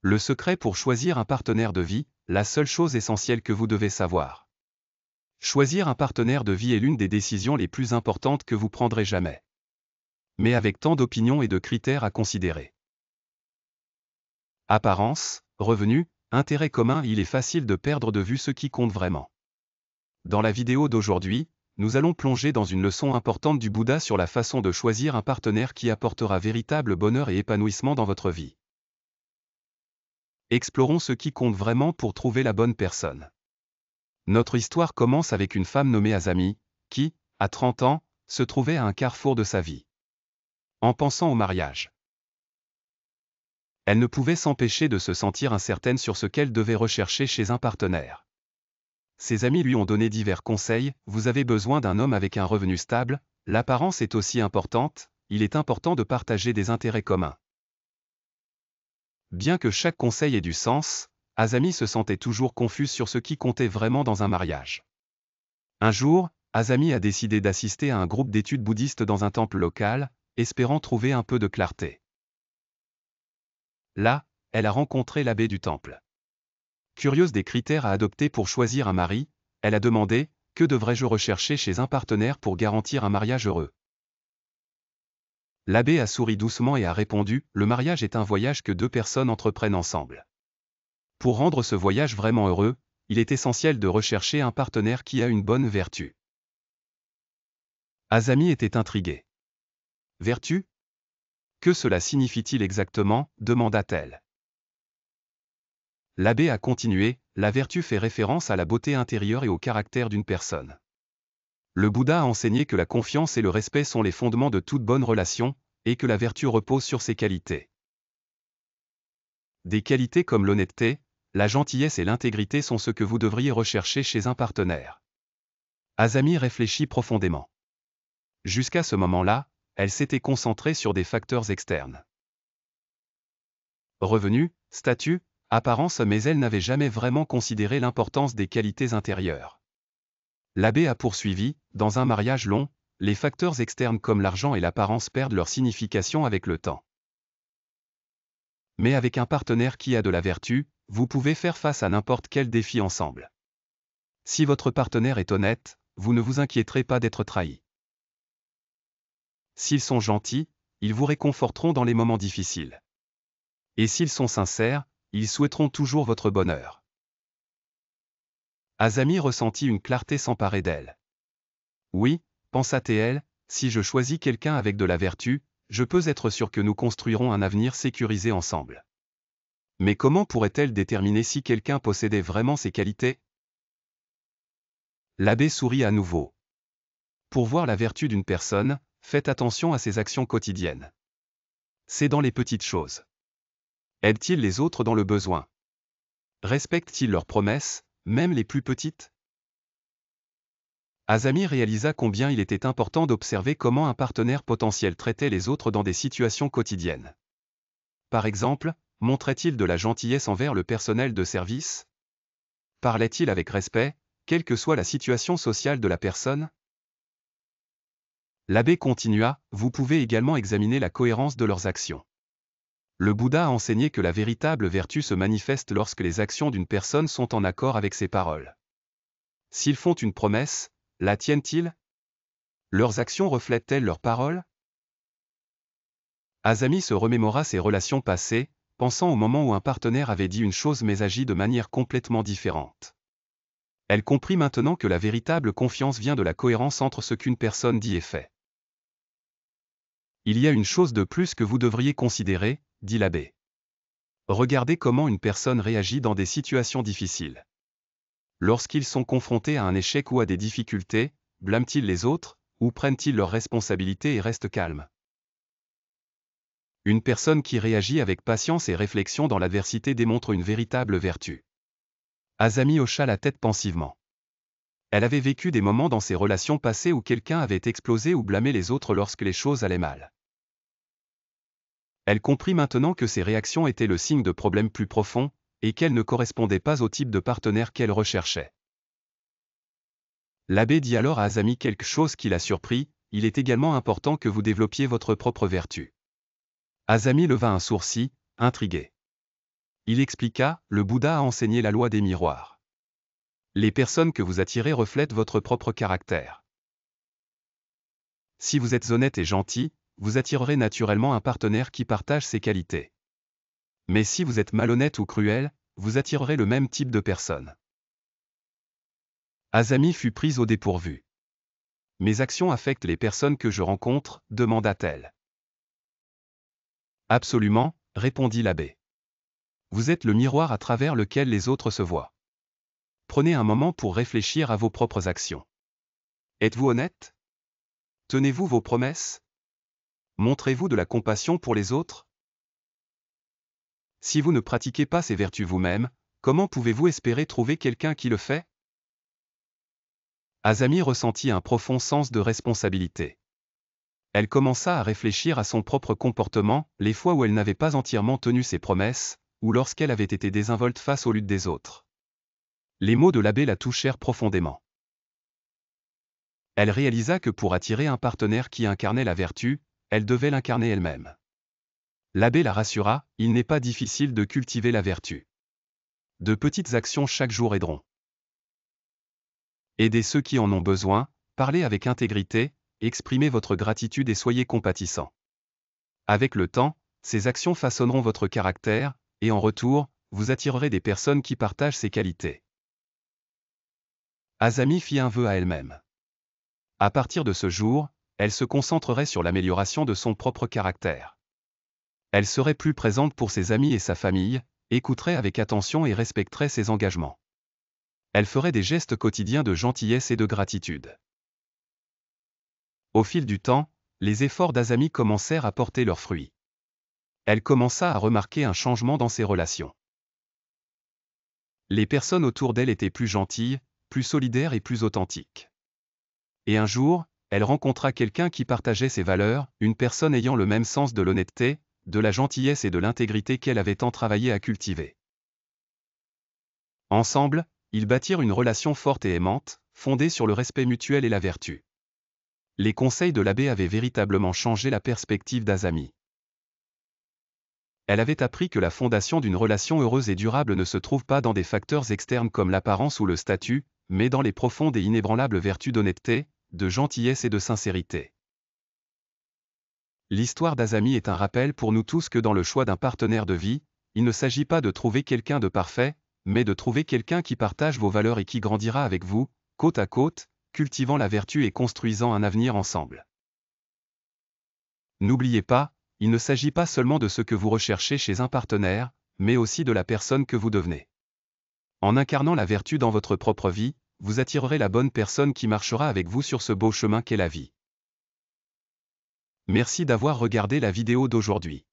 Le secret pour choisir un partenaire de vie, la seule chose essentielle que vous devez savoir. Choisir un partenaire de vie est l'une des décisions les plus importantes que vous prendrez jamais. Mais avec tant d'opinions et de critères à considérer. Apparence, revenus, intérêts communs, il est facile de perdre de vue ce qui compte vraiment. Dans la vidéo d'aujourd'hui, nous allons plonger dans une leçon importante du Bouddha sur la façon de choisir un partenaire qui apportera véritable bonheur et épanouissement dans votre vie. Explorons ce qui compte vraiment pour trouver la bonne personne. Notre histoire commence avec une femme nommée Azami, qui, à 30 ans, se trouvait à un carrefour de sa vie. En pensant au mariage, elle ne pouvait s'empêcher de se sentir incertaine sur ce qu'elle devait rechercher chez un partenaire. Ses amis lui ont donné divers conseils. Vous avez besoin d'un homme avec un revenu stable, l'apparence est aussi importante, il est important de partager des intérêts communs. Bien que chaque conseil ait du sens, Azami se sentait toujours confuse sur ce qui comptait vraiment dans un mariage. Un jour, Azami a décidé d'assister à un groupe d'études bouddhistes dans un temple local, espérant trouver un peu de clarté. Là, elle a rencontré l'abbé du temple. Curieuse des critères à adopter pour choisir un mari, elle a demandé « Que devrais-je rechercher chez un partenaire pour garantir un mariage heureux ?» L'abbé a souri doucement et a répondu « Le mariage est un voyage que deux personnes entreprennent ensemble. Pour rendre ce voyage vraiment heureux, il est essentiel de rechercher un partenaire qui a une bonne vertu. » Azami était intriguée. « Vertu ? Que cela signifie-t-il exactement ?» demanda-t-elle. L'abbé a continué, la vertu fait référence à la beauté intérieure et au caractère d'une personne. Le Bouddha a enseigné que la confiance et le respect sont les fondements de toute bonne relation, et que la vertu repose sur ces qualités. Des qualités comme l'honnêteté, la gentillesse et l'intégrité sont ce que vous devriez rechercher chez un partenaire. Azami réfléchit profondément. Jusqu'à ce moment-là, elle s'était concentrée sur des facteurs externes. Revenus, statut, apparence, mais elle n'avait jamais vraiment considéré l'importance des qualités intérieures. L'abbé a poursuivi, dans un mariage long, les facteurs externes comme l'argent et l'apparence perdent leur signification avec le temps. Mais avec un partenaire qui a de la vertu, vous pouvez faire face à n'importe quel défi ensemble. Si votre partenaire est honnête, vous ne vous inquiéterez pas d'être trahi. S'ils sont gentils, ils vous réconforteront dans les moments difficiles. Et s'ils sont sincères, ils souhaiteront toujours votre bonheur. Azami ressentit une clarté s'emparer d'elle. Oui, pensa-t-elle, si je choisis quelqu'un avec de la vertu, je peux être sûr que nous construirons un avenir sécurisé ensemble. Mais comment pourrait-elle déterminer si quelqu'un possédait vraiment ces qualités? L'abbé sourit à nouveau. Pour voir la vertu d'une personne, faites attention à ses actions quotidiennes. C'est dans les petites choses. Aide-t-il les autres dans le besoin? Respecte-t-il leurs promesses, même les plus petites? Azami réalisa combien il était important d'observer comment un partenaire potentiel traitait les autres dans des situations quotidiennes. Par exemple, montrait-il de la gentillesse envers le personnel de service? Parlait-il avec respect, quelle que soit la situation sociale de la personne? L'abbé continua, vous pouvez également examiner la cohérence de leurs actions. Le Bouddha a enseigné que la véritable vertu se manifeste lorsque les actions d'une personne sont en accord avec ses paroles. S'ils font une promesse, la tiennent-ils? Leurs actions reflètent-elles leurs paroles? Azami se remémora ses relations passées, pensant au moment où un partenaire avait dit une chose mais agi de manière complètement différente. Elle comprit maintenant que la véritable confiance vient de la cohérence entre ce qu'une personne dit et fait. Il y a une chose de plus que vous devriez considérer, dit l'abbé. Regardez comment une personne réagit dans des situations difficiles. Lorsqu'ils sont confrontés à un échec ou à des difficultés, blâment-ils les autres, ou prennent-ils leurs responsabilités et restent calmes? Une personne qui réagit avec patience et réflexion dans l'adversité démontre une véritable vertu. Azami hocha la tête pensivement. Elle avait vécu des moments dans ses relations passées où quelqu'un avait explosé ou blâmé les autres lorsque les choses allaient mal. Elle comprit maintenant que ces réactions étaient le signe de problèmes plus profonds, et qu'elles ne correspondaient pas au type de partenaire qu'elle recherchait. L'abbé dit alors à Azami quelque chose qui l'a surpris, il est également important que vous développiez votre propre vertu. Azami leva un sourcil, intrigué. Il expliqua, le Bouddha a enseigné la loi des miroirs. Les personnes que vous attirez reflètent votre propre caractère. Si vous êtes honnête et gentil, vous attirerez naturellement un partenaire qui partage ses qualités. Mais si vous êtes malhonnête ou cruel, vous attirerez le même type de personne. Azami fut prise au dépourvu. Mes actions affectent les personnes que je rencontre, demanda-t-elle. Absolument, répondit l'abbé. Vous êtes le miroir à travers lequel les autres se voient. Prenez un moment pour réfléchir à vos propres actions. Êtes-vous honnête? Tenez-vous vos promesses? Montrez-vous de la compassion pour les autres? Si vous ne pratiquez pas ces vertus vous-même, comment pouvez-vous espérer trouver quelqu'un qui le fait? Azami ressentit un profond sens de responsabilité. Elle commença à réfléchir à son propre comportement, les fois où elle n'avait pas entièrement tenu ses promesses, ou lorsqu'elle avait été désinvolte face aux luttes des autres. Les mots de l'abbé la touchèrent profondément. Elle réalisa que pour attirer un partenaire qui incarnait la vertu, elle devait l'incarner elle-même. L'abbé la rassura, il n'est pas difficile de cultiver la vertu. De petites actions chaque jour aideront. Aidez ceux qui en ont besoin, parlez avec intégrité, exprimez votre gratitude et soyez compatissant. Avec le temps, ces actions façonneront votre caractère, et en retour, vous attirerez des personnes qui partagent ces qualités. Azami fit un vœu à elle-même. À partir de ce jour, elle se concentrerait sur l'amélioration de son propre caractère. Elle serait plus présente pour ses amis et sa famille, écouterait avec attention et respecterait ses engagements. Elle ferait des gestes quotidiens de gentillesse et de gratitude. Au fil du temps, les efforts d'Azami commencèrent à porter leurs fruits. Elle commença à remarquer un changement dans ses relations. Les personnes autour d'elle étaient plus gentilles, plus solidaires et plus authentiques. Et un jour, elle rencontra quelqu'un qui partageait ses valeurs, une personne ayant le même sens de l'honnêteté, de la gentillesse et de l'intégrité qu'elle avait tant travaillé à cultiver. Ensemble, ils bâtirent une relation forte et aimante, fondée sur le respect mutuel et la vertu. Les conseils de l'abbé avaient véritablement changé la perspective d'Azami. Elle avait appris que la fondation d'une relation heureuse et durable ne se trouve pas dans des facteurs externes comme l'apparence ou le statut, mais dans les profondes et inébranlables vertus d'honnêteté, de gentillesse et de sincérité. L'histoire d'Azami est un rappel pour nous tous que dans le choix d'un partenaire de vie, il ne s'agit pas de trouver quelqu'un de parfait, mais de trouver quelqu'un qui partage vos valeurs et qui grandira avec vous, côte à côte, cultivant la vertu et construisant un avenir ensemble. N'oubliez pas, il ne s'agit pas seulement de ce que vous recherchez chez un partenaire, mais aussi de la personne que vous devenez. En incarnant la vertu dans votre propre vie, vous attirerez la bonne personne qui marchera avec vous sur ce beau chemin qu'est la vie. Merci d'avoir regardé la vidéo d'aujourd'hui.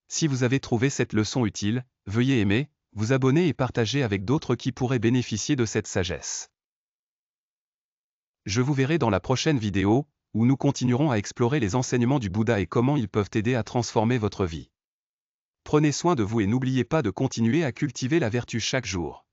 Si vous avez trouvé cette leçon utile, veuillez aimer, vous abonner et partager avec d'autres qui pourraient bénéficier de cette sagesse. Je vous verrai dans la prochaine vidéo, où nous continuerons à explorer les enseignements du Bouddha et comment ils peuvent aider à transformer votre vie. Prenez soin de vous et n'oubliez pas de continuer à cultiver la vertu chaque jour.